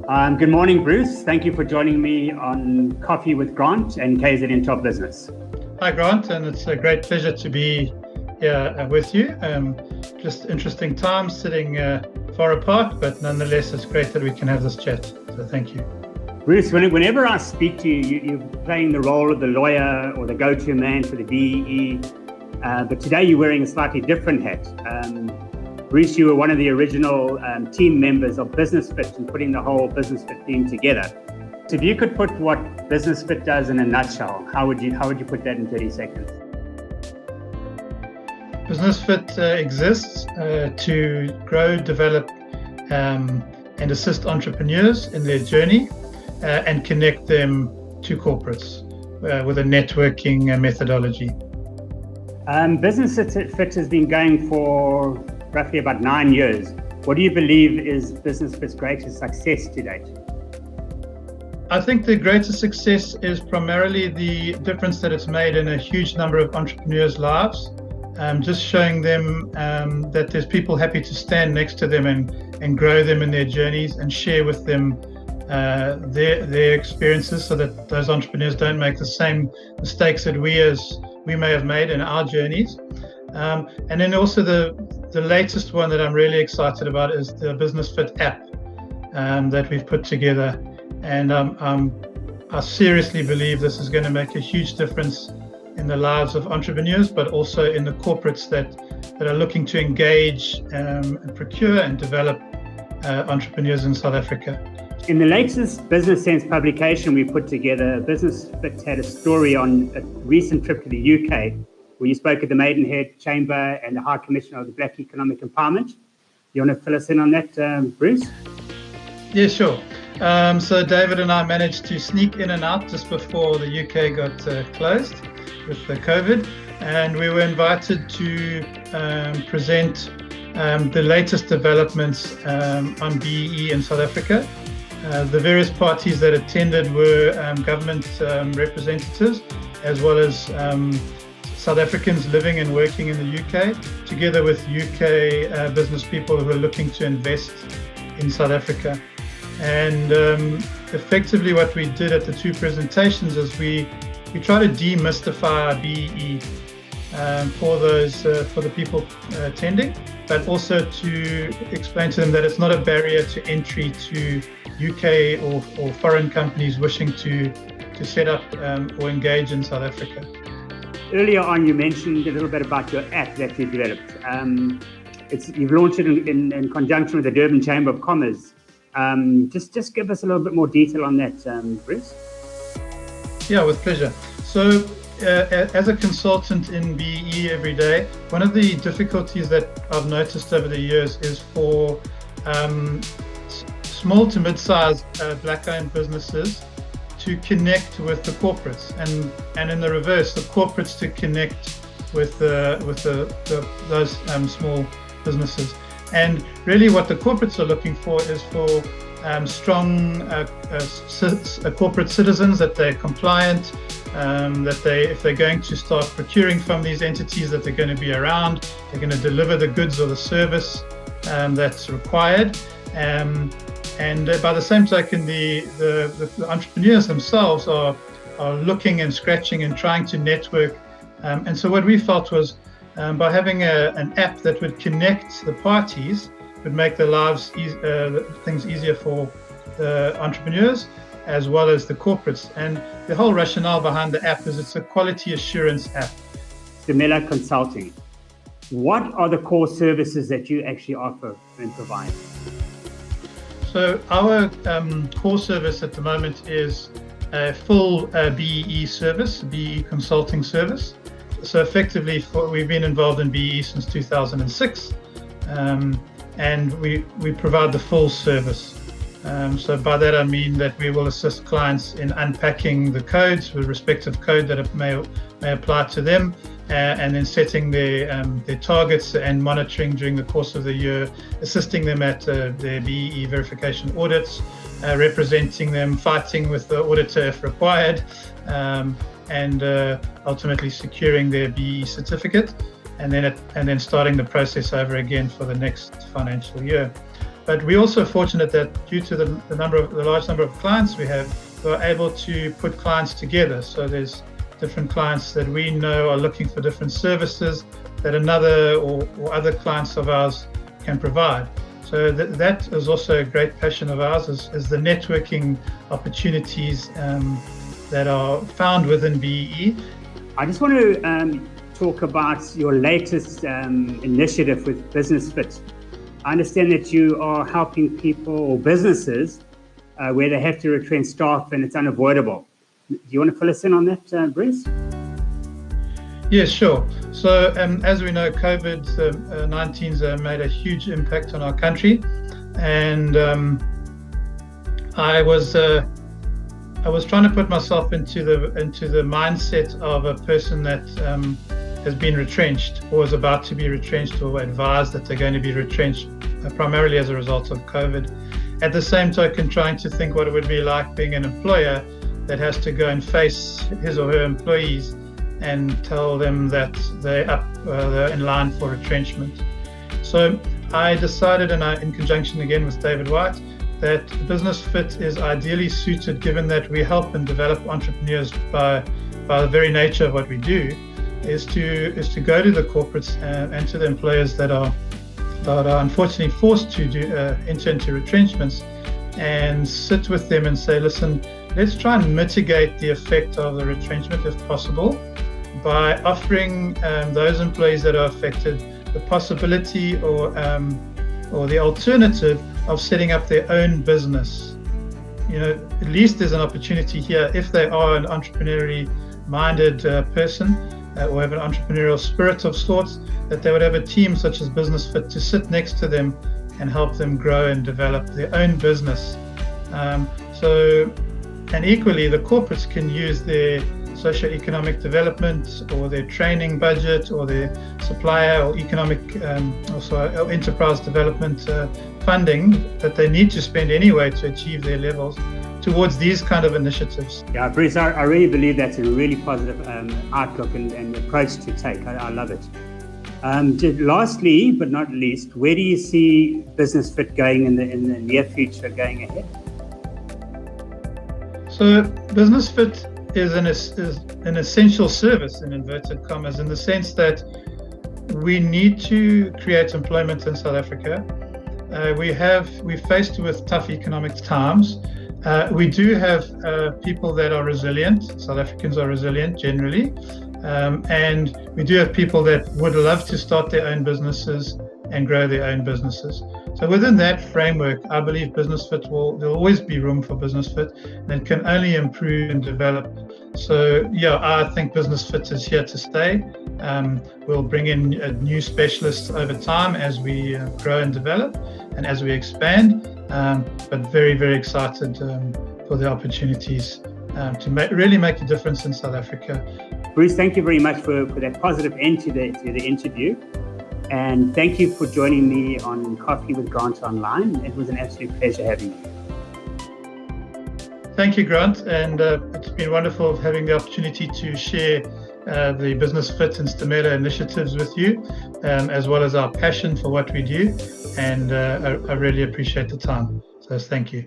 Good morning, Bruce. Thank you for joining me on Coffee with Grant and KZN Top Business. Hi, Grant, and it's a great pleasure to be here with you. Just interesting times sitting far apart, but nonetheless, it's great that we can have this chat. So thank you. Bruce, whenever I speak to you, you're playing the role of the lawyer or the go-to man for the BEE, but today you're wearing a slightly different hat. Bruce, you were one of the original team members of BusinessFit and putting the whole BusinessFit team together. So if you could put what BusinessFit does in a nutshell, how would you put that in 30 seconds? BusinessFit exists to grow, develop, and assist entrepreneurs in their journey and connect them to corporates with a networking methodology. BusinessFit has been going for roughly about 9 years. What do you believe is BusinessFit's greatest success to date? I think the greatest success is primarily the difference that it's made in a huge number of entrepreneurs' lives. Just showing them that there's people happy to stand next to them and grow them in their journeys and share with them their experiences, so that those entrepreneurs don't make the same mistakes that we may have made in our journeys. And then also the latest one that I'm really excited about is the BusinessFit app that we've put together. And I seriously believe this is going to make a huge difference in the lives of entrepreneurs, but also in the corporates that are looking to engage and procure and develop entrepreneurs in South Africa. In the latest Business Sense publication we put together, BusinessFit had a story on a recent trip to the UK, where you spoke at the Maidenhead Chamber and the High Commissioner of the Black Economic Empowerment. You want to fill us in on that, Bruce? Yeah, sure. So David and I managed to sneak in and out just before the UK got closed with the COVID, and we were invited to present the latest developments on BEE in South Africa. The various parties that attended were government representatives, as well as South Africans living and working in the UK, together with UK business people who are looking to invest in South Africa. And effectively what we did at the two presentations is we try to demystify BEE for the people attending, but also to explain to them that it's not a barrier to entry to UK or foreign companies wishing to set up or engage in South Africa. Earlier on, you mentioned a little bit about your app that you developed. You've launched it in conjunction with the Durban Chamber of Commerce. Just give us a little bit more detail on that, Bruce. Yeah, with pleasure. So, as a consultant in BEE every day, one of the difficulties that I've noticed over the years is for small to mid-sized black-owned businesses to connect with the corporates, and in the reverse, the corporates to connect with those small businesses. And really, what the corporates are looking for is for strong corporate citizens, that they're compliant, that if they're going to start procuring from these entities, that they're going to be around, they're going to deliver the goods or the service that's required. And by the same token, the entrepreneurs themselves are looking and scratching and trying to network. And so what we felt was by having an app that would connect the parties would make the lives things easier for the entrepreneurs as well as the corporates. And the whole rationale behind the app is it's a quality assurance app. The Mela Consulting. What are the core services that you actually offer and provide? So our core service at the moment is a full BEE service, BEE consulting service. So effectively, we've been involved in BEE since 2006, and we provide the full service. So by that I mean that we will assist clients in unpacking the codes, the respective code that may apply to them, and then setting their targets and monitoring during the course of the year, assisting them at their BEE verification audits, representing them, fighting with the auditor if required, and ultimately securing their BEE certificate, and then starting the process over again for the next financial year. But we're also fortunate that due to the large number of clients we have, we're able to put clients together. So there's different clients that we know are looking for different services that another or other clients of ours can provide. So that is also a great passion of ours, is the networking opportunities that are found within BEE. I just want to talk about your latest initiative with BusinessFit. I understand that you are helping people or businesses where they have to retrench staff and it's unavoidable. Do you want to fill us in on that, Bruce? Yes, sure. So as we know, COVID-19's made a huge impact on our country, and I was trying to put myself into the mindset of a person that has been retrenched or is about to be retrenched or advised that they're going to be retrenched, primarily as a result of COVID. At the same token, trying to think what it would be like being an employer that has to go and face his or her employees and tell them that they're in line for retrenchment. So I decided, in conjunction again with David White, that BusinessFit is ideally suited, given that we help and develop entrepreneurs by the very nature of what we do, is to go to the corporates and to the employers that are unfortunately forced to enter into retrenchments, and sit with them and say, listen, let's try and mitigate the effect of the retrenchment if possible by offering those employees that are affected the possibility or the alternative of setting up their own business. At least there's an opportunity here, if they are an entrepreneurially minded person or have an entrepreneurial spirit of sorts, that they would have a team such as BusinessFit to sit next to them and help them grow and develop their own business. And equally, the corporates can use their socio-economic development or their training budget or their supplier or economic or enterprise development funding that they need to spend anyway to achieve their levels towards these kind of initiatives. Yeah, Bruce, I really believe that's a really positive outlook and approach to take. I love it. Lastly, but not least, where do you see BusinessFit going in the near future, going ahead? So BusinessFit is an essential service, in inverted commas, in the sense that we need to create employment in South Africa. We're faced with tough economic times. We do have people that are resilient. South Africans are resilient generally. And we do have people that would love to start their own businesses and grow their own businesses. So within that framework, I believe BusinessFit there'll always be room for BusinessFit, and it can only improve and develop. So I think BusinessFit is here to stay. We'll bring in new specialists over time as we grow and develop and as we expand, but very, very excited for the opportunities to really make a difference in South Africa. Bruce, thank you very much for that positive end to the interview. And thank you for joining me on Coffee with Grant Online. It was an absolute pleasure having you. Thank you, Grant. And it's been wonderful having the opportunity to share the BusinessFit and Mela initiatives with you, as well as our passion for what we do. And I really appreciate the time. So thank you.